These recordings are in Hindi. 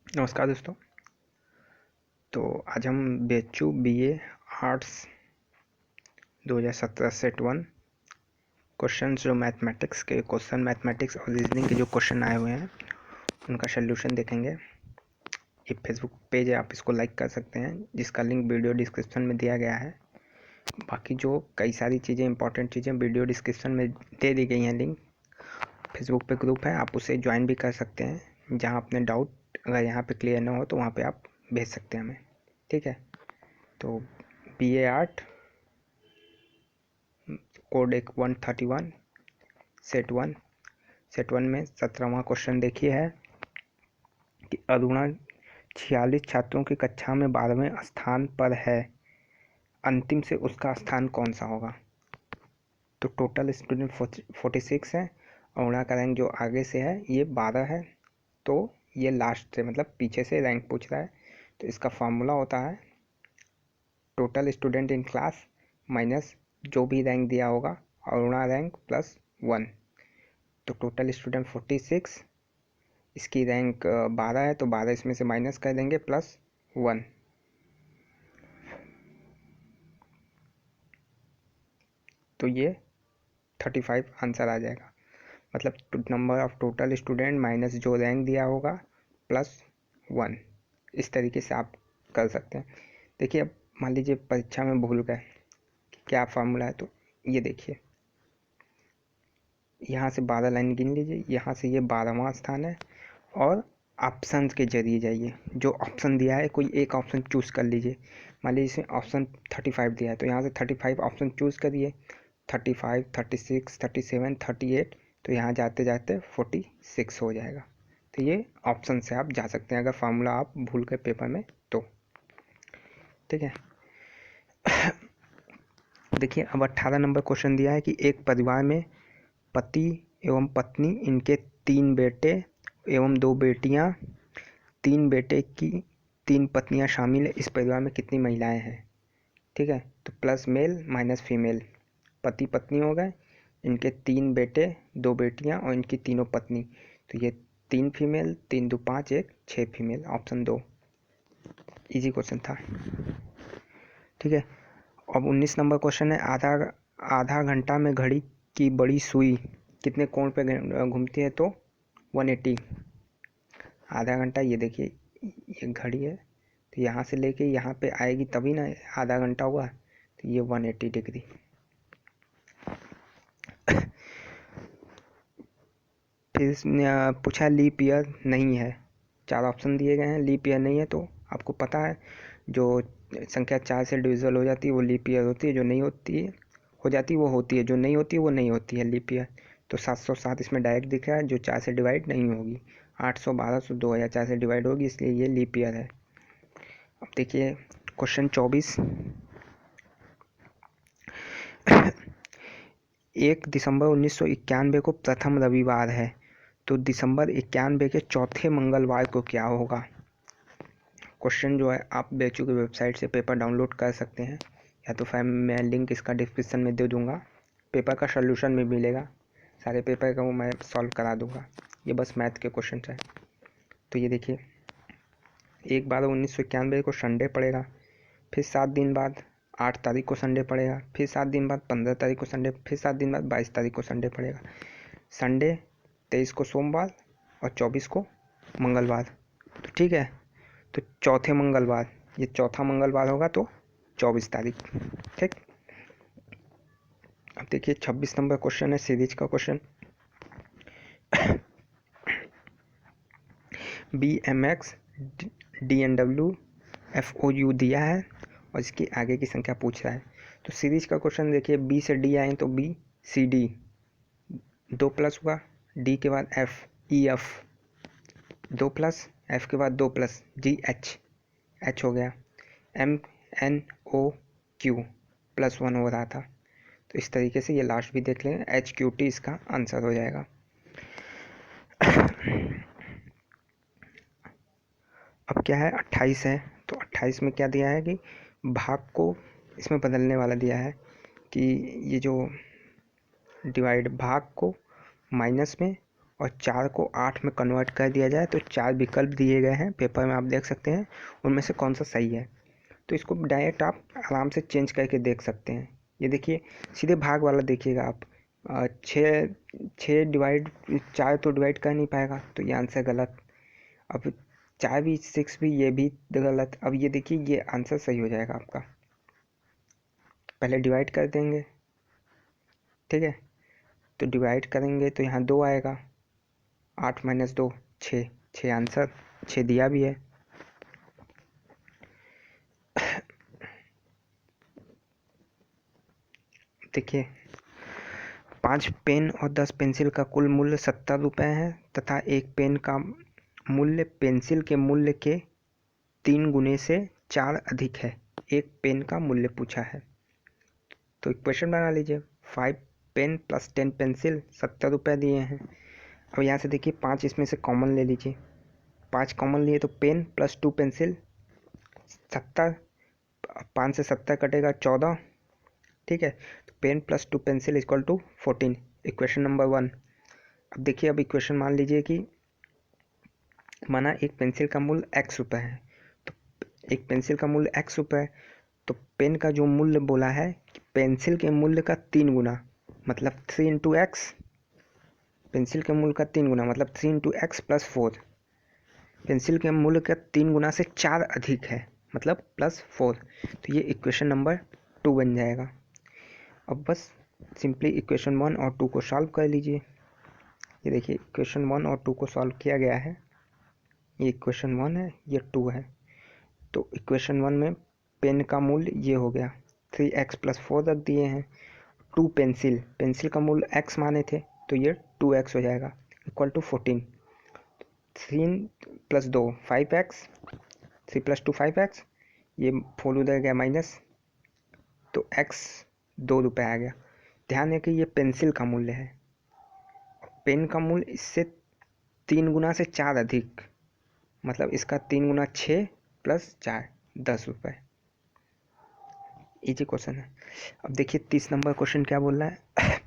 नमस्कार दोस्तों। तो आज हम BHU BA arts 2017 set 1 question जो मैथमेटिक्स और रीजनिंग के जो क्वेश्चन आए हुए हैं उनका सोल्यूशन देखेंगे। ये फेसबुक पेज है, आप इसको लाइक कर सकते हैं, जिसका लिंक वीडियो डिस्क्रिप्शन में दिया गया है। बाकी जो कई सारी चीज़ें इंपॉर्टेंट चीज़ें वीडियो डिस्क्रिप्शन में दे दी गई हैं। लिंक फेसबुक पे ग्रुप है, आप उसे ज्वाइन भी कर सकते हैं, जहाँ अपने डाउट अगर यहाँ पे क्लियर ना हो तो वहाँ पे आप भेज सकते हैं हमें। ठीक है, तो BA art code 131 set one में 17वां क्वेश्चन देखिए है कि अरुणा 46 छात्रों की कक्षा में 12वें स्थान पर है, अंतिम से उसका स्थान कौन सा होगा। तो टोटल स्टूडेंट 46 है, अरुणा का रैंक जो आगे से है ये 12 है, तो ये लास्ट से मतलब पीछे से रैंक पूछ रहा है। तो इसका फार्मूला होता है total student in class minus जो भी रैंक दिया होगा अरुणा रैंक प्लस 1। तो टोटल स्टूडेंट 46, इसकी रैंक 12 है, तो 12 इसमें से माइनस कर देंगे प्लस 1। तो ये 35 आंसर आ जाएगा। मतलब number of total student minus जो रैंक दिया होगा प्लस 1। इस तरीके से आप कर सकते हैं। देखिए, अब मान लीजिए परीक्षा में भूल गए कि क्या फार्मूला है, तो ये देखिए, यहाँ से 12 लाइन गिन लीजिए, यहाँ से ये 12वां स्थान है, और ऑप्शन के जरिए जाइए। जो ऑप्शन दिया है कोई एक ऑप्शन चूज़ कर लीजिए। मान लीजिए इसमें ऑप्शन 35 दिया है, तो यहाँ से 35 ऑप्शन चूज़ करिए, 35, 36, 37, 38, तो यहाँ जाते जाते 46 हो जाएगा। तो ये ऑप्शन से आप जा सकते हैं अगर फार्मूला आप भूल गए पेपर में तो। ठीक है, देखिए अब 18 नंबर क्वेश्चन दिया है कि एक परिवार में पति एवं पत्नी, इनके 3 बेटे एवं 2 बेटियां, 3 बेटे की 3 पत्नियां शामिल है। इस परिवार में कितनी महिलाएं हैं। ठीक है, तो प्लस मेल माइनस फीमेल, पति पत्नी हो गए, इनके 3 बेटे 2 बेटियां और इनकी तीनों पत्नी। तो ये 3 female, 3 2 5, 1 6 female, option 2। Easy question था। ठीक है, अब 19 नंबर क्वेश्चन है आधा घंटा में घड़ी की बड़ी सुई कितने कोण पे घूमती है। तो 180। आधा घंटा, ये देखिए ये घड़ी है, तो यहाँ से लेके यहाँ पे आएगी तभी ना आधा घंटा हुआ, तो ये 180 डिग्री। फिर पूछा लीप ईयर नहीं है, 4 ऑप्शन दिए गए हैं, लीप ईयर नहीं है। तो आपको पता है जो संख्या 4 से डिविजल हो जाती है वो लीप ईयर होती है, जो नहीं होती है हो जाती है वो होती है, जो नहीं होती है वो नहीं होती है लीप ईयर। तो 707 इसमें डायरेक्ट दिख रहा है, जो 4 से डिवाइड नहीं होगी। 800, 1200, 2004 से डिवाइड होगी, इसलिए ये लीप ईयर है। अब देखिए क्वेश्चन 24, 1 दिसंबर 1991 को प्रथम रविवार है, तो दिसंबर 91 के चौथे मंगलवार को क्या होगा। क्वेश्चन जो है आप BHU की वेबसाइट से पेपर डाउनलोड कर सकते हैं, या तो फिर मैं लिंक इसका डिस्क्रिप्शन में दे दूंगा। पेपर का सोल्यूशन भी मिलेगा, सारे पेपर का वो मैं सॉल्व करा दूंगा। ये बस मैथ के क्वेश्चन है। तो ये देखिए 1/12/1991 को संडे पड़ेगा, फिर 7 दिन बाद 8 तारीख को संडे पड़ेगा, फिर 7 दिन बाद 15 तारीख को संडे, फिर 7 दिन बाद 22 तारीख को संडे पड़ेगा। संडे 23 को सोमवार और 24 को मंगलवार। तो ठीक है, तो चौथे मंगलवार, ये चौथा मंगलवार होगा, तो 24 तारीख। ठीक, अब देखिए 26 नंबर क्वेश्चन है सीरीज का क्वेश्चन। BMX DNW FOU दिया है और इसकी आगे की संख्या पूछ रहा है। तो सीरीज का क्वेश्चन देखिए, B से D आए तो BCD 2 प्लस हुआ, D के बाद FEF 2 प्लस, F के बाद 2 प्लस, GH H हो गया, MNOQ +1 हो रहा था। तो इस तरीके से ये लास्ट भी देख लें, HQT इसका आंसर हो जाएगा। अब क्या है, 28 है, तो 28 में क्या दिया है कि भाग को इसमें बदलने वाला दिया है कि ये जो डिवाइड भाग को माइनस में और 4 को 8 में कन्वर्ट कर दिया जाए तो 4 विकल्प दिए गए हैं पेपर में, आप देख सकते हैं उनमें से कौन सा सही है। तो इसको डायरेक्ट आप आराम से चेंज करके देख सकते हैं। ये देखिए सीधे भाग वाला देखिएगा आप, 6 डिवाइड 4 तो डिवाइड कर नहीं पाएगा, तो ये आंसर गलत। अब 4 भी 6 भी, ये भी गलत। अब ये देखिए ये आंसर सही हो जाएगा आपका। पहले डिवाइड कर देंगे, ठीक है, तो डिवाइड करेंगे तो यहाँ 2 आएगा, 8 - 2 6, 6 आंसर, 6 दिया भी है। देखिए 5 पेन और 10 पेंसिल का कुल मूल्य 70 रुपये है तथा एक पेन का मूल्य पेंसिल के मूल्य के 3 गुने से 4 अधिक है। एक पेन का मूल्य पूछा है, तो इक्वेशन बना लीजिए। 5 पेन प्लस 10 पेंसिल, 70 रुपये दिए हैं। अब यहाँ से देखिए 5 इसमें से कॉमन ले लीजिए, 5 कॉमन लिए तो पेन प्लस 2 पेंसिल 70, 5 से 70 कटेगा 14, ठीक है। तो pen plus 2 pencil equal to 14, equation number 1। अब देखिए, अब इक्वेशन मान लीजिए कि माना एक पेंसिल का मूल्य x रुपये है, तो एक पेंसिल का मूल्य x रुपये है, तो पेन का जो मूल्य बोला है कि पेंसिल के मूल्य का 3 गुना, मतलब 3 इंटू एक्स, पेंसिल के मूल्य का 3 गुना मतलब 3 इंटू एक्स प्लस 4, पेंसिल के मूल्य का 3 गुना से 4 अधिक है मतलब प्लस 4, तो ये इक्वेशन नंबर 2 बन जाएगा। अब बस सिंपली इक्वेशन 1 और 2 को सॉल्व कर लीजिए। ये देखिए इक्वेशन 1 और 2 को सॉल्व किया गया है, ये इक्वेशन 1 है, ये 2 है। तो इक्वेशन 1 में पेन का मूल्य ये हो गया, 3x प्लस 4 रख दिए हैं। 2 पेंसिल, पेंसिल का मूल्य x माने थे तो ये 2x हो जाएगा equal to 14। 3 plus 2 5x, 3 plus 2 5x, ये 4 उधर गया माइनस, तो x 2 रुपये आ गया। ध्यान है कि ये पेंसिल का मूल्य है, पेन का मूल्य इससे 3 गुना से 4 अधिक, मतलब इसका 3 गुना 6 प्लस 4 10 रुपये। इजी क्वेश्चन है। अब देखिए 30 नंबर क्वेश्चन क्या बोल रहा है।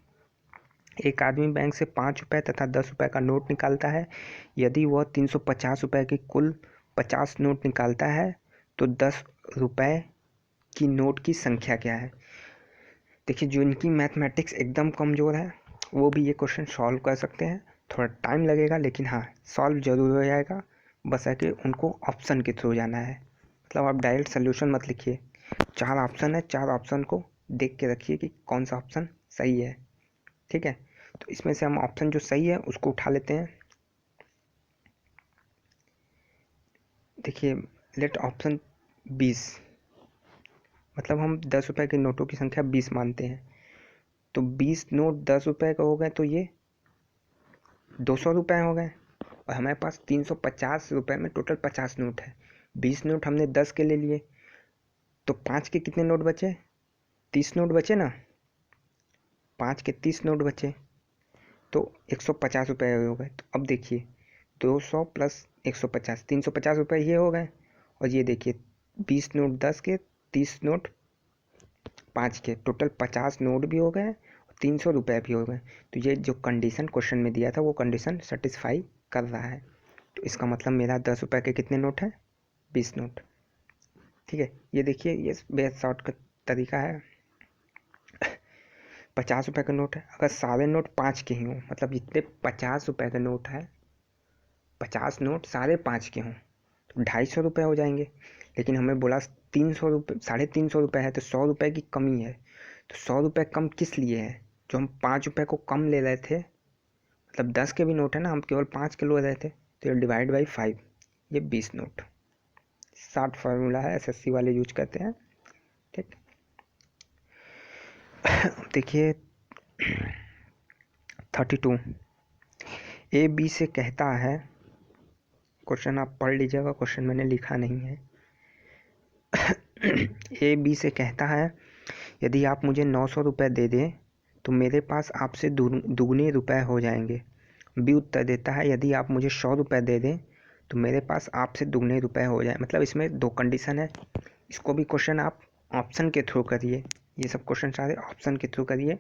एक आदमी बैंक से 5 रुपये तथा 10 रुपये का नोट निकालता है। यदि वह 350 रुपये की कुल 50 नोट निकालता है तो 10 रुपये की नोट की संख्या क्या है। देखिए जो इनकी मैथमेटिक्स एकदम कमज़ोर है वो भी ये क्वेश्चन सॉल्व कर सकते हैं, थोड़ा टाइम लगेगा लेकिन हाँ सॉल्व ज़रूर हो जाएगा, बस है कि उनको ऑप्शन के थ्रू जाना है। मतलब आप डायरेक्ट सोल्यूशन मत लिखिए, 4 ऑप्शन है, 4 ऑप्शन को देख के रखिए कि कौन सा ऑप्शन सही है, ठीक है। तो इसमें से हम ऑप्शन जो सही है उसको उठा लेते हैं। देखिए लेट ऑप्शन 20, मतलब हम 10 रुपये के नोटों की संख्या 20 मानते हैं, तो 20 नोट 10 रुपये का हो गए तो ये 200 रुपये हो गए, और हमारे पास 350 रुपये में टोटल 50 नोट है। 20 नोट हमने 10 के ले लिए, तो 5 के कितने नोट बचे, 30 नोट बचे ना, 5 के 30 नोट बचे तो 150 रुपये हो गए। तो अब देखिए 200 प्लस 150, 350 रुपये ये हो गए, और ये देखिए 20 नोट 10 के, 30 नोट 5 के, टोटल 50 नोट भी हो गए, 300 रुपये भी हो गए। तो ये जो कंडीशन क्वेश्चन में दिया था वो कंडीशन सेटिस्फाई कर रहा है, तो इसका मतलब मेरा 10 रुपये के कितने नोट हैं, 20 नोट, ठीक है। ये देखिए ये बेहद शॉर्टकट तरीका है। 50 रुपये का नोट है, अगर सारे नोट 5 के ही हों, मतलब जितने 50 रुपये का नोट है 50 नोट सारे 5 के हों तो 250 रुपये हो जाएंगे, लेकिन हमें बोला 300 रुपये, 350 रुपये है, तो 100 रुपये की कमी है। तो 100 रुपये कम किस लिए है, जो हम 5 रुपये को कम ले रहे थे, मतलब 10 के भी नोट है ना, हम केवल 5 के ले रहे थे, तो ये डिवाइड बाई 5, ये 20 नोट। शॉर्ट फार्मूला है, एसएससी वाले यूज करते हैं, ठीक। देखिए 32, ए बी से कहता है, क्वेश्चन आप पढ़ लीजिएगा, क्वेश्चन मैंने लिखा नहीं है। ए बी से कहता है यदि आप मुझे 900 रुपये दे दें तो मेरे पास आपसे दुगने रुपए हो जाएंगे। बी उत्तर देता है यदि आप मुझे 100 रुपये दे दें तो मेरे पास आपसे दुगने रुपए हो जाए। मतलब इसमें 2 कंडीशन है, इसको भी क्वेश्चन आप ऑप्शन के थ्रू करिए, ये सब क्वेश्चन सारे ऑप्शन के थ्रू करिए,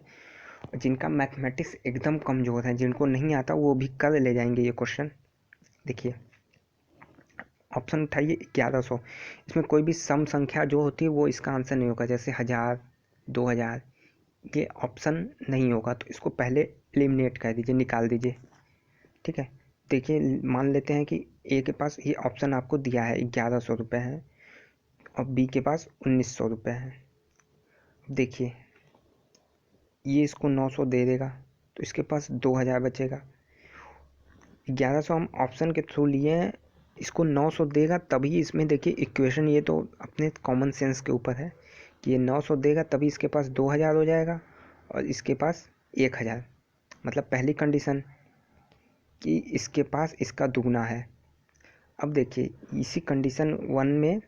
जिनका मैथमेटिक्स एकदम कमज़ोर है, जिनको नहीं आता, वो भी कर ले जाएंगे ये क्वेश्चन। देखिए ऑप्शन उठाइए 1100। इसमें कोई भी सम संख्या जो होती है वो इसका आंसर नहीं होगा, जैसे 1000, 2000, ये ऑप्शन नहीं होगा। तो इसको पहले एलिमिनेट कर दीजिए, निकाल दीजिए। ठीक है, देखिए मान लेते हैं कि ए के पास ये ऑप्शन आपको दिया है 1100 रुपये है और बी के पास 1900 रुपये है। देखिए ये इसको 900 दे देगा तो इसके पास 2000 बचेगा। 1100 हम ऑप्शन के थ्रू लिए हैं, इसको 900 देगा तभी इसमें, देखिए इक्वेशन ये तो अपने कॉमन सेंस के ऊपर है कि ये 900 देगा तभी इसके पास 2000 हो जाएगा और इसके पास 1000। मतलब पहली कंडीशन कि इसके पास इसका दुगना है। अब देखिए इसी कंडीशन 1 में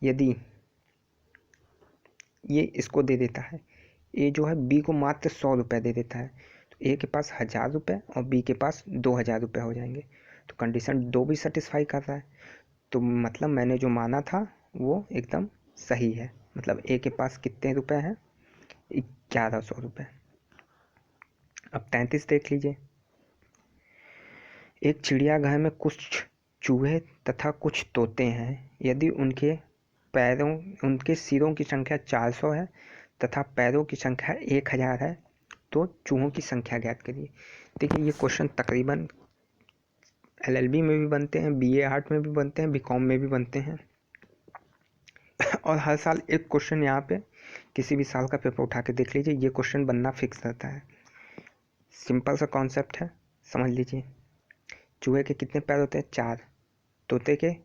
यदि ये इसको दे देता है, ए जो है बी को मात्र 100 रुपये दे देता है, तो ए के पास 1000 रुपये और बी के पास 2000 रुपये हो जाएंगे। तो कंडीशन 2 भी सेटिस्फाई कर रहा है। तो मतलब मैंने जो माना था वो एकदम सही है। मतलब ए के पास कितने रुपए हैं? 1100 रुपये। अब 33 देख लीजिए। एक चिड़ियाघर में कुछ चूहे तथा कुछ तोते हैं। यदि उनके सिरों की संख्या 400 है तथा पैरों की संख्या 1000 है तो चूहों की संख्या ज्ञात करिए। देखिए ये क्वेश्चन तकरीबन एलएलबी में भी बनते हैं, बीए आर्ट में भी बनते हैं, बीकॉम में भी बनते हैं और हर साल एक क्वेश्चन यहाँ पे किसी भी साल का पेपर उठा के देख लीजिए, ये क्वेश्चन बनना फिक्स रहता है। सिंपल सा कॉन्सेप्ट है, समझ लीजिए। चूहे के कितने पैर होते हैं? 4, तोते के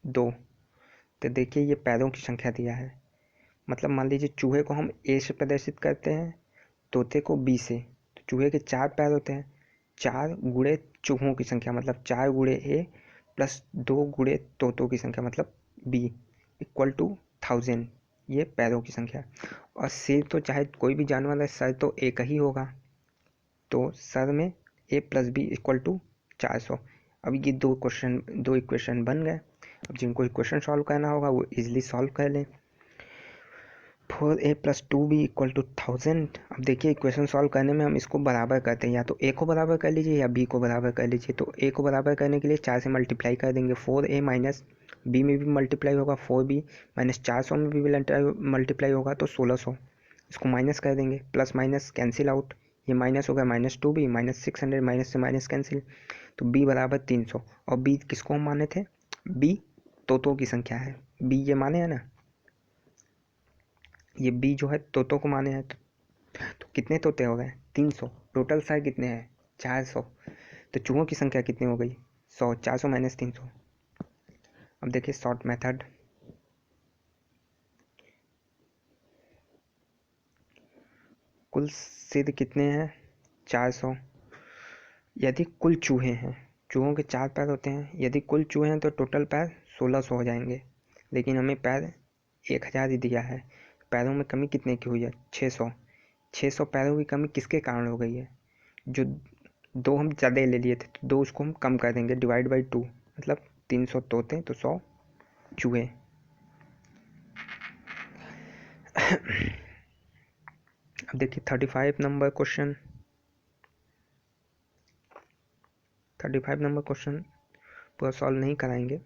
2। तो देखिए ये पैरों की संख्या दिया है, मतलब मान लीजिए चूहे को हम ए से प्रदर्शित करते हैं, तोते को बी से। तो चूहे के 4 पैर होते हैं, 4 गुणे चूहों की संख्या मतलब 4 गुणे ए प्लस 2 गुणे तोतों की संख्या मतलब बी इक्वल टू 1000। ये पैरों की संख्या। और सिर तो चाहे कोई भी जानवर है, सर तो एक ही होगा, तो सर में ए प्लस बी इक्वल टू 400। अब ये दो इक्वेशन बन गए। अब जिनको इक्वेशन सॉल्व करना होगा वो इजीली सॉल्व कर लें। 4a + 2b = 1000। अब देखिए इक्वेशन सॉल्व करने में हम इसको बराबर करते हैं, या तो a को बराबर कर लीजिए या b को बराबर कर लीजिए। तो a को बराबर करने के लिए 4 से मल्टीप्लाई कर देंगे, 4a माइनस b में भी मल्टीप्लाई होगा, 4b माइनस 400 में भी मल्टीप्लाई होगा तो 1600। इसको माइनस कर देंगे, प्लस माइनस कैंसिल आउट, ये माइनस हो गया -2b माइनस 600, माइनस से माइनस कैंसिल, तो b बराबर 300। और b किसको हम माने थे? b तोतों की संख्या है, b ये माने है ना, ये बी जो है तोतों को माने हैं। तो कितने तोते हो गए? 300। टोटल साइज कितने हैं? 400। तो चूहों की संख्या कितनी हो गई? 100। 400 माइनस 300। अब देखिए शॉर्ट मेथड, कुल सिर कितने हैं? 400। यदि कुल चूहे हैं, चूहों के 4 पैर होते हैं, यदि कुल चूहे हैं तो टोटल पैर 1600 हो जाएंगे, लेकिन हमें पैर 1000 ही दिया है। पैरों में कमी कितने की हुई है? 600। 600 पैरों की कमी किसके कारण हो गई है? जो 2 हम ज़्यादा ले लिए थे तो 2 उसको हम कम कर देंगे, डिवाइड बाई 2, मतलब 300 तोते तो 100 चूहे। अब देखिए 35 नंबर क्वेश्चन। 35 नंबर क्वेश्चन पूरा सॉल्व नहीं कराएंगे,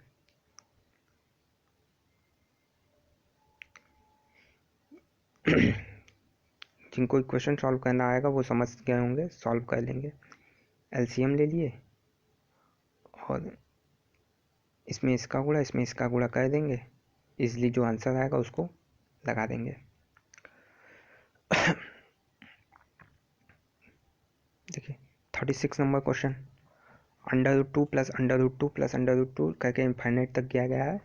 जिनको इक्वेशन सॉल्व करना आएगा वो समझ गए होंगे, सॉल्व कर लेंगे। एलसीएम ले लिए और इसमें इसका गुणा इसमें इसका गुणा कर देंगे, इसलिए जो आंसर आएगा उसको लगा देंगे। देखिए 36 नंबर क्वेश्चन, √2 + √2 + √2 करके इनफाइनाइट तक किया गया है।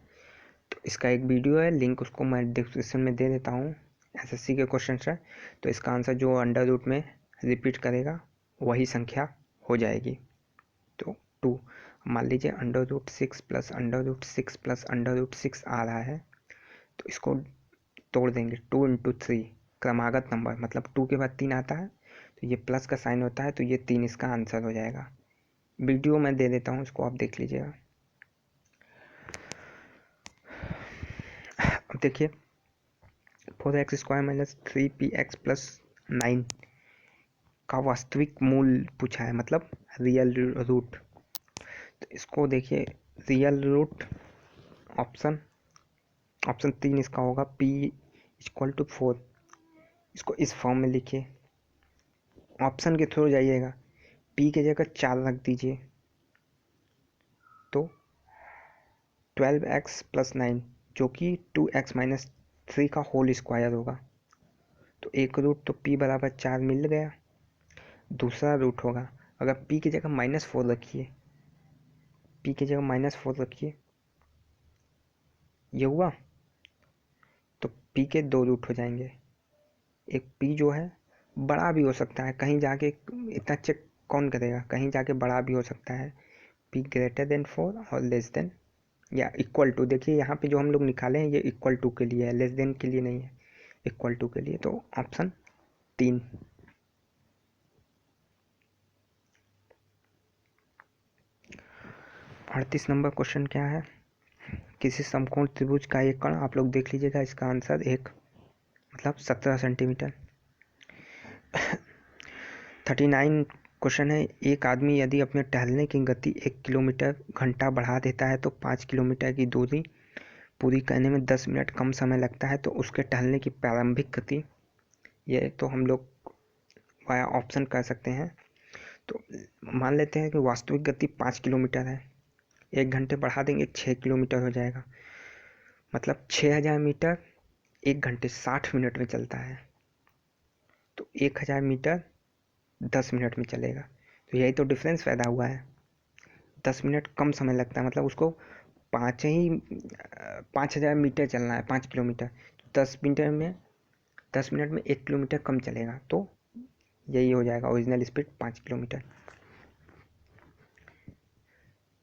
तो इसका एक वीडियो है, लिंक उसको मैं डिस्क्रिप्शन में दे देता हूँ। एसएससी के क्वेश्चन है, तो इसका आंसर जो अंडर में रिपीट करेगा वही संख्या हो जाएगी। तो 2 मान लीजिए √6 + √6 + √6 आ रहा है, तो इसको तोड़ देंगे 2 × 3 क्रमागत नंबर, मतलब 2 के बाद 3 आता है तो ये प्लस का साइन होता है, तो ये 3 इसका आंसर हो जाएगा। वीडियो मैं दे देता हूँ, इसको आप देख लीजिएगा। अब देखिए 4x² - 3px + 9 का वास्तविक मूल पूछा है, मतलब रियल रूट। तो इसको देखिए, रियल रूट ऑप्शन 3 इसका होगा p इक्वल टू 4। इसको इस फॉर्म में लिखिए, ऑप्शन के थ्रू जाइएगा, p की जगह 4 रख दीजिए तो 12x + 9 जो कि 2x - 3 का होल स्क्वायर होगा। तो एक रूट तो p बराबर 4 मिल गया। दूसरा रूट होगा, अगर p की जगह -4 रखिए, p की जगह -4 रखिए, ये हुआ। तो p के 2 रूट हो जाएंगे। एक p जो है बड़ा भी हो सकता है, कहीं जाके इतना चेक कौन करेगा, कहीं जाके बड़ा भी हो सकता है। p > 4 और लेस देन या इक्वल टू, देखिए यहाँ पे जो हम लोग निकाले हैं ये इक्वल टू के लिए है, लेस देन के लिए नहीं है, इक्वल टू के लिए। तो ऑप्शन 3। 38 नंबर क्वेश्चन क्या है, किसी समकोण त्रिभुज का एक कण, आप लोग देख लीजिएगा इसका आंसर, एक मतलब 17 सेंटीमीटर। 39 क्वेश्चन है, एक आदमी यदि अपने टहलने की गति 1 किलोमीटर घंटा बढ़ा देता है तो 5 किलोमीटर की दूरी पूरी करने में 10 मिनट कम समय लगता है, तो उसके टहलने की प्रारंभिक गति, ये तो हम लोग वाया ऑप्शन कर सकते हैं। तो मान लेते हैं कि वास्तविक गति 5 किलोमीटर है, 1 घंटे बढ़ा देंगे 6 किलोमीटर हो जाएगा, मतलब 6000 मीटर 1 घंटे 60 मिनट में चलता है। तो 1000 मीटर 10 मिनट में चलेगा, तो यही तो डिफरेंस पैदा हुआ है। 10 मिनट कम समय लगता है, मतलब उसको 5000 मीटर चलना है, 5 किलोमीटर, 10 मिनट में 1 किलोमीटर कम चलेगा, तो यही हो जाएगा ओरिजिनल स्पीड 5 किलोमीटर।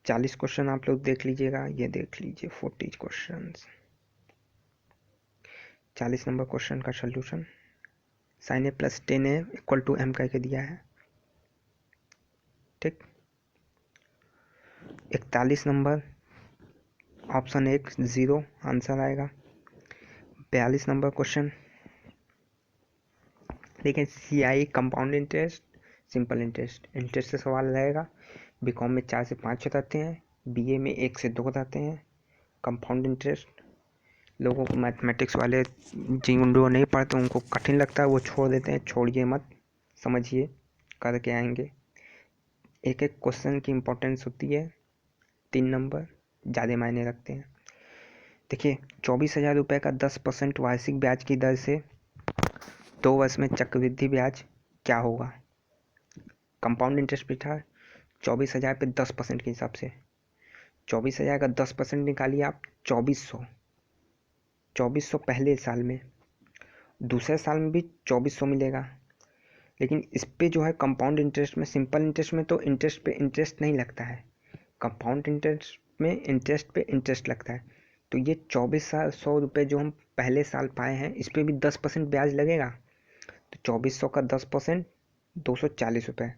40 क्वेश्चन आप लोग देख लीजिएगा, ये देख लीजिए 40 क्वेश्चन। 40 नंबर क्वेश्चन का solution, sin a + 10a = m करके दिया है, ठीक। 41 नंबर ऑप्शन 1 0 आंसर आएगा। 42 नंबर क्वेश्चन देखिए, CI compound interest, simple interest, interest से सवाल रहेगा। बीकॉम में 4 से 5 रहते हैं, BA में 1 से 2 रहते हैं। कंपाउंड इंटरेस्ट लोगों को, मैथमेटिक्स वाले जिन नहीं पढ़ते उनको कठिन लगता है, वो छोड़ देते हैं, छोड़िए मत, समझिए, करके आएंगे। एक एक क्वेश्चन की इम्पोर्टेंस होती है, 3 नंबर ज़्यादा मायने रखते हैं। देखिए, 24,000 रुपये का 10% वार्षिक ब्याज की दर से 2 वर्ष में चक्रवृद्धि ब्याज क्या होगा। कंपाउंड इंटरेस्ट भी था 24,000 पे 10% के हिसाब से, 24,000 का 10% निकालिए आप, 2400 पहले साल में, दूसरे साल में भी 2400 मिलेगा। लेकिन इस पे जो है कंपाउंड इंटरेस्ट में, सिंपल इंटरेस्ट में तो इंटरेस्ट पे इंटरेस्ट नहीं लगता है, कंपाउंड इंटरेस्ट में इंटरेस्ट पे इंटरेस्ट लगता है। तो ये 2400 रुपये जो हम पहले साल पाए हैं, इस पर भी 10% ब्याज लगेगा। तो 2400 का 10% 240 रुपये।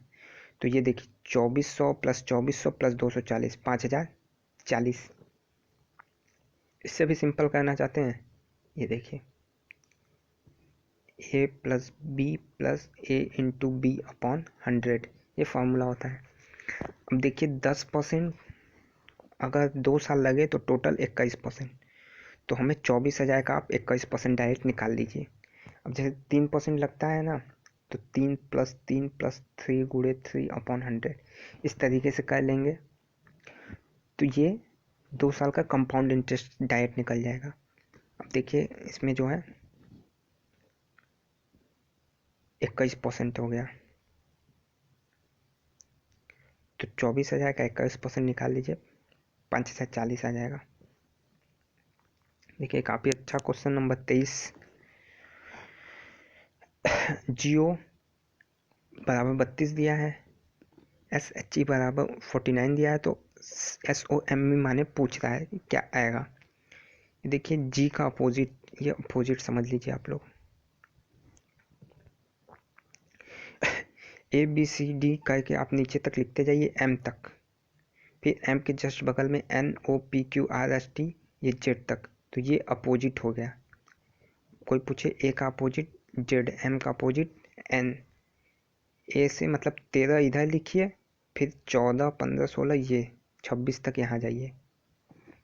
तो ये देखिए 2400 + 2400 + 240 5040। इससे भी सिंपल करना चाहते हैं, ये देखिए a + b + a × b/100, ये फार्मूला होता है। अब देखिए 10% अगर 2 साल लगे तो टोटल 21%, तो हमें 24,000 का आप 21% डायरेक्ट निकाल लीजिए। अब जैसे 3% लगता है ना, तो 3 + 3 + 3 × 3/100, इस तरीके से कर लेंगे, तो ये 2 साल का कंपाउंड इंटरेस्ट डायरेक्ट निकल जाएगा। अब देखिए इसमें जो है 21% हो गया, तो 24,000 का 21% निकाल लीजिए, 5040 आ जाएगा। देखिए काफ़ी अच्छा क्वेश्चन नंबर 23, जियो बराबर 32 दिया है, SHE बराबर 49 दिया है, तो SOM माने पूछ रहा है कि क्या आएगा। देखिए जी का अपोजिट, ये अपोजिट समझ लीजिए आप लोग। ABCD करके आप नीचे तक लिखते जाइए M तक, फिर M के जस्ट बगल में NOPQRST, ये Z तक, तो ये अपोजिट हो गया। कोई पूछे A का अपोजिट Z, M का अपोजिट N, ए से मतलब 13 इधर लिखिए, फिर 14, 15, 16 ये 26 तक यहाँ जाइए,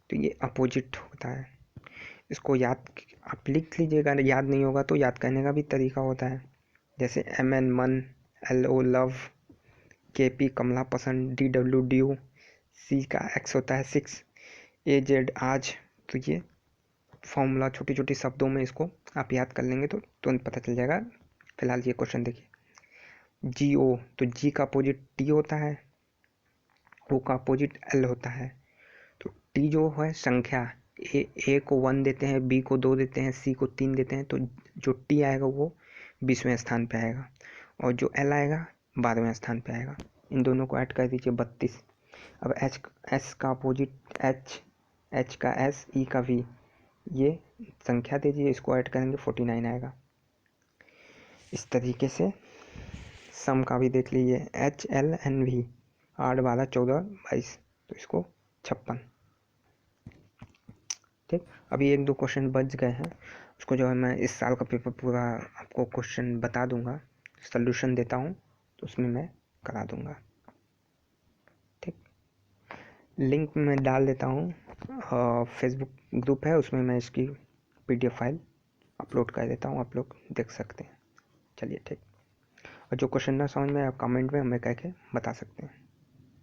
तो ये अपोजिट होता है। इसको याद आप लिख लीजिएगा, याद नहीं होगा तो याद करने का भी तरीका होता है। जैसे MN मन, LO लव, KP कमला पसंद, DW ड्यू, C का X होता है 6, AZ आज। तो ये फॉर्मूला छोटी छोटी शब्दों में इसको आप याद कर लेंगे तो तुरंत पता चल जाएगा। फिलहाल ये क्वेश्चन देखिए, GO, तो G का अपोजिट T होता है, O का अपोजिट L होता है। तो T जो है संख्या, A को 1 देते हैं, B को 2 देते हैं, C को 3 देते हैं, तो जो T आएगा वो 20वें स्थान पे आएगा, और जो L आएगा 12वें स्थान पे आएगा। इन दोनों को ऐड कर दीजिए 32। अब S का अपोजिट H का S, E का V, ये संख्या दीजिए, इसको ऐड करेंगे 49 आएगा। इस तरीके से सम का भी देख लीजिए, HLNV 8, 12, 14, 22, तो इसको 56। ठीक, अभी 1-2 क्वेश्चन बच गए हैं, उसको जो है मैं इस साल का पेपर पूरा आपको क्वेश्चन बता दूंगा, सॉल्यूशन देता हूँ तो उसमें मैं करा दूंगा। ठीक, लिंक मैं डाल देता हूँ, फेसबुक ग्रुप है उसमें मैं इसकी PDF फाइल अपलोड कर देता हूँ, आप लोग देख सकते हैं। चलिए ठीक, और जो क्वेश्चन ना समझ में आप कमेंट में हमें कह के बता सकते हैं।